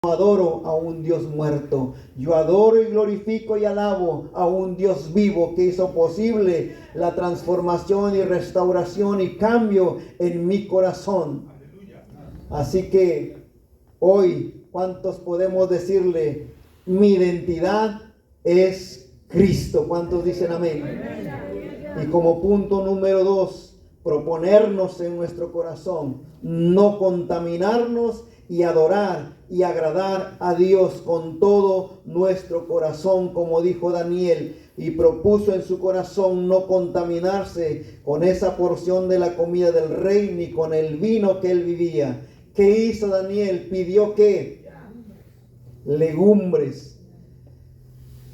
adoro a un Dios muerto. Yo adoro y glorifico y alabo a un Dios vivo que hizo posible la transformación y restauración y cambio en mi corazón. Así que hoy, ¿cuántos podemos decirle? Mi identidad es Cristo. ¿Cuántos dicen amén? Y como punto número 2, proponernos en nuestro corazón no contaminarnos y adorar y agradar a Dios con todo nuestro corazón, como dijo Daniel, y propuso en su corazón no contaminarse con esa porción de la comida del rey ni con el vino que él vivía. ¿Qué hizo Daniel? Pidió ¿qué? Legumbres.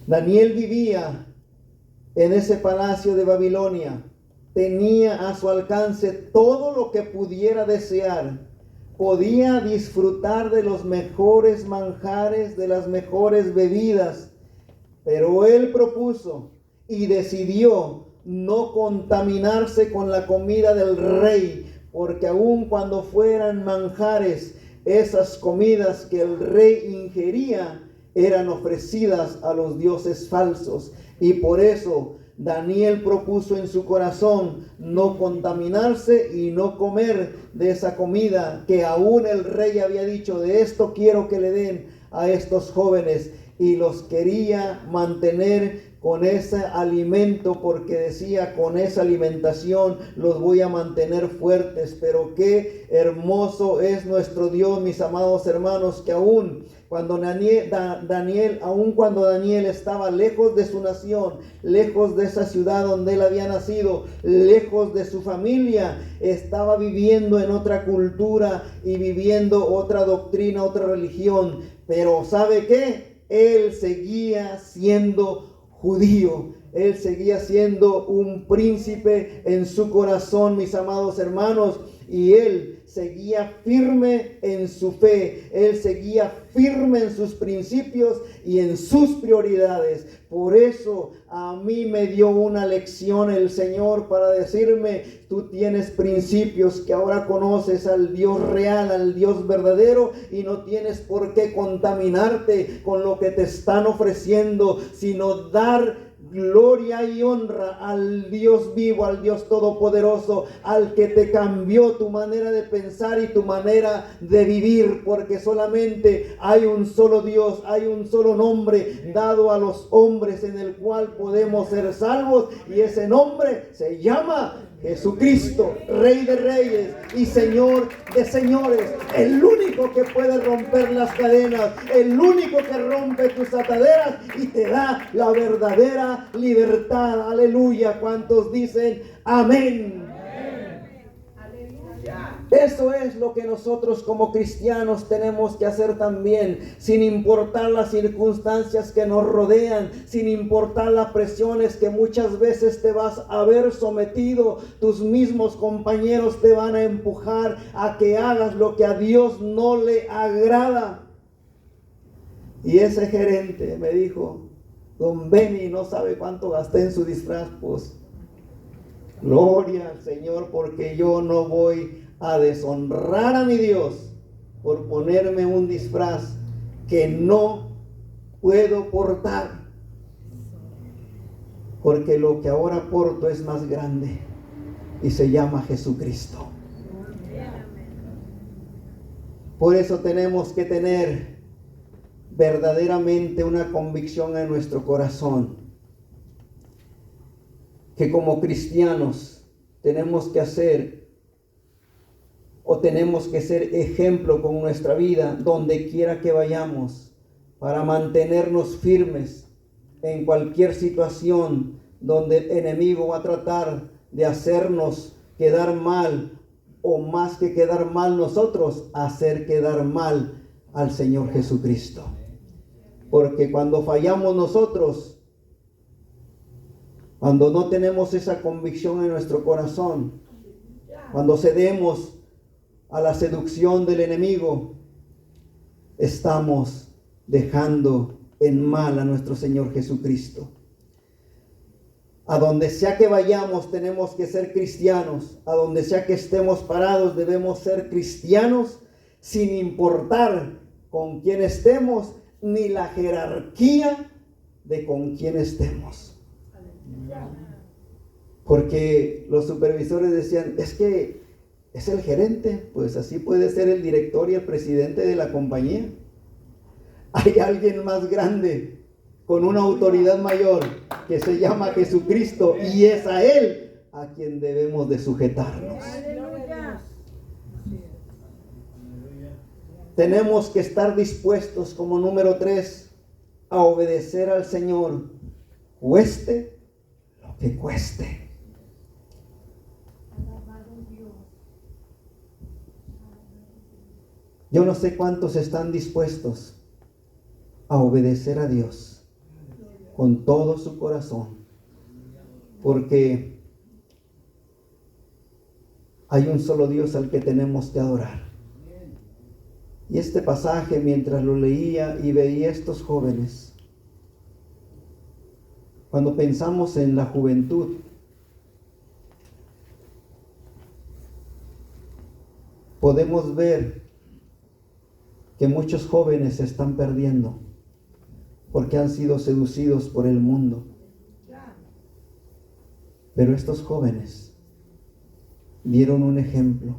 Daniel vivía en ese palacio de Babilonia. Tenía a su alcance todo lo que pudiera desear. Podía disfrutar de los mejores manjares, de las mejores bebidas. Pero él propuso y decidió no contaminarse con la comida del rey, porque aun cuando fueran manjares, esas comidas que el rey ingería eran ofrecidas a los dioses falsos. Y por eso Daniel propuso en su corazón no contaminarse y no comer de esa comida que aún el rey había dicho, de esto quiero que le den a estos jóvenes, y los quería mantener con ese alimento, porque decía, con esa alimentación los voy a mantener fuertes. Pero qué hermoso es nuestro Dios, mis amados hermanos, que aún cuando Daniel estaba lejos de su nación, lejos de esa ciudad donde él había nacido, lejos de su familia, estaba viviendo en otra cultura y viviendo otra doctrina, otra religión. Pero ¿sabe qué? Él seguía siendo judío. Él seguía siendo un príncipe en su corazón, mis amados hermanos, y él seguía firme en su fe. Él seguía firme en sus principios y en sus prioridades. Por eso a mí me dio una lección el Señor para decirme, tú tienes principios, que ahora conoces al Dios real, al Dios verdadero, y no tienes por qué contaminarte con lo que te están ofreciendo, sino dar gloria y honra al Dios vivo, al Dios todopoderoso, al que te cambió tu manera de pensar y tu manera de vivir, porque solamente hay un solo Dios, hay un solo nombre dado a los hombres en el cual podemos ser salvos, y ese nombre se llama Jesucristo, Rey de Reyes y Señor de Señores, el único que puede romper las cadenas, el único que rompe tus ataduras y te da la verdadera libertad. Aleluya. ¿Cuántos dicen amén? Eso es lo que nosotros como cristianos tenemos que hacer también, sin importar las circunstancias que nos rodean, sin importar las presiones que muchas veces te vas a ver sometido. Tus mismos compañeros te van a empujar a que hagas lo que a Dios no le agrada. Y ese gerente me dijo, don Benny no sabe cuánto gasté en su disfraz. Pues gloria al Señor, porque yo no voy a deshonrar a mi Dios por ponerme un disfraz que no puedo portar, porque lo que ahora porto es más grande y se llama Jesucristo. Por eso tenemos que tener verdaderamente una convicción en nuestro corazón, que como cristianos tenemos que hacer o tenemos que ser ejemplo con nuestra vida donde quiera que vayamos, para mantenernos firmes en cualquier situación donde el enemigo va a tratar de hacernos quedar mal, o más que quedar mal nosotros, hacer quedar mal al Señor Jesucristo. Porque cuando fallamos nosotros, cuando no tenemos esa convicción en nuestro corazón, cuando cedemos a la seducción del enemigo, estamos dejando en mal a nuestro Señor Jesucristo. A donde sea que vayamos tenemos que ser cristianos. A donde sea que estemos parados debemos ser cristianos, sin importar con quién estemos, ni la jerarquía de con quién estemos. Porque los supervisores decían, es que es el gerente, pues así puede ser el director y el presidente de la compañía. Hay alguien más grande, con una autoridad mayor, que se llama Jesucristo, y es a Él a quien debemos de sujetarnos. Tenemos que estar dispuestos, como número 3, a obedecer al Señor, cueste lo que cueste. Yo no sé cuántos están dispuestos a obedecer a Dios con todo su corazón, porque hay un solo Dios al que tenemos que adorar. Y este pasaje, mientras lo leía y veía a estos jóvenes, cuando pensamos en la juventud, podemos ver que muchos jóvenes se están perdiendo porque han sido seducidos por el mundo. Pero estos jóvenes dieron un ejemplo,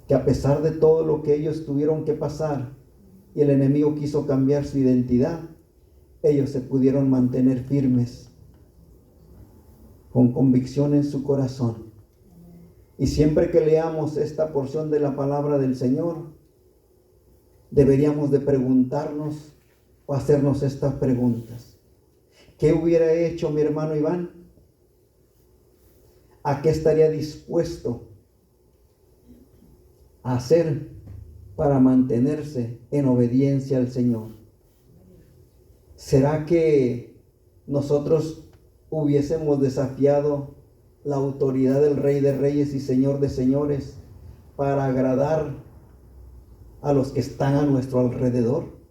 que a pesar de todo lo que ellos tuvieron que pasar y el enemigo quiso cambiar su identidad, ellos se pudieron mantener firmes, con convicción en su corazón. Y siempre que leamos esta porción de la palabra del Señor, deberíamos de preguntarnos o hacernos estas preguntas. ¿Qué hubiera hecho mi hermano Iván? ¿A qué estaría dispuesto a hacer para mantenerse en obediencia al Señor? ¿Será que nosotros hubiésemos desafiado la autoridad del Rey de Reyes y Señor de Señores para agradar a los que están a nuestro alrededor?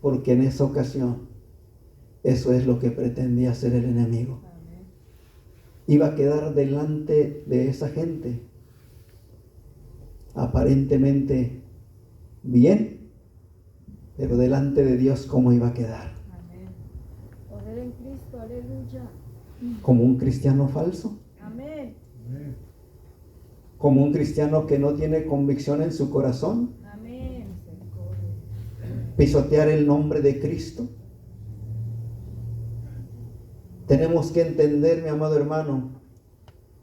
Porque en esa ocasión eso es lo que pretendía hacer el enemigo. Iba a quedar delante de esa gente aparentemente bien, pero delante de Dios, ¿cómo iba a quedar? Poder en Cristo, aleluya. Como un cristiano falso. Amén. Como un cristiano que no tiene convicción en su corazón. Amén. Pisotear el nombre de Cristo. Tenemos que entender, mi amado hermano,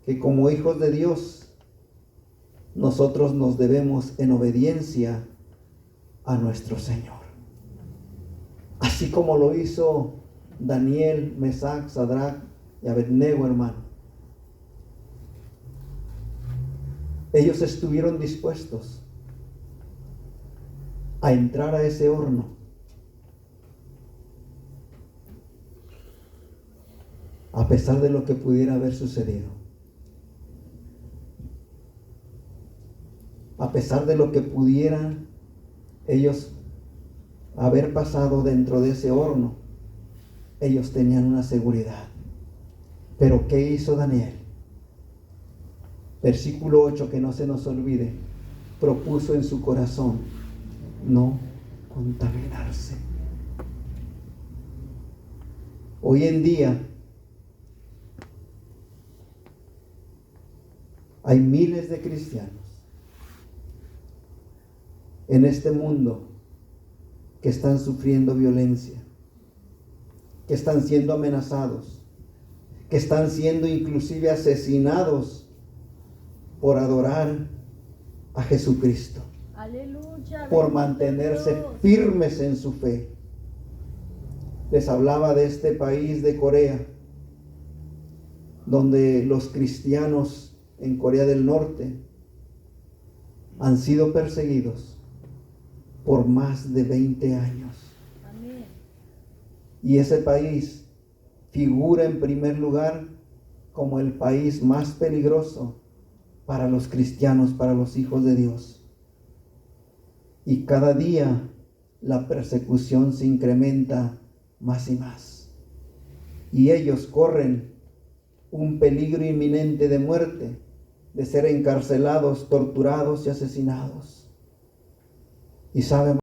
que como hijos de Dios, nosotros nos debemos en obediencia a nuestro Señor. Así como lo hizo Daniel, Mesac, Sadrach y Abednego, hermano. Ellos estuvieron dispuestos a entrar a ese horno, a pesar de lo que pudiera haber sucedido, a pesar de lo que pudieran ellos haber pasado dentro de ese horno. Ellos tenían una seguridad. Pero ¿qué hizo Daniel? Versículo 8, que no se nos olvide. Propuso en su corazón no contaminarse. Hoy en día hay miles de cristianos en este mundo que están sufriendo violencia, que están siendo amenazados, que están siendo inclusive asesinados por adorar a Jesucristo, Aleluya, por mantenerse firmes en su fe. Les hablaba de este país de Corea, donde los cristianos en Corea del Norte han sido perseguidos por más de 20 años. Amén. Y ese país figura en primer lugar como el país más peligroso para los cristianos, para los hijos de Dios. Y cada día la persecución se incrementa más y más. Y ellos corren un peligro inminente de muerte, de ser encarcelados, torturados y asesinados. Y sabe,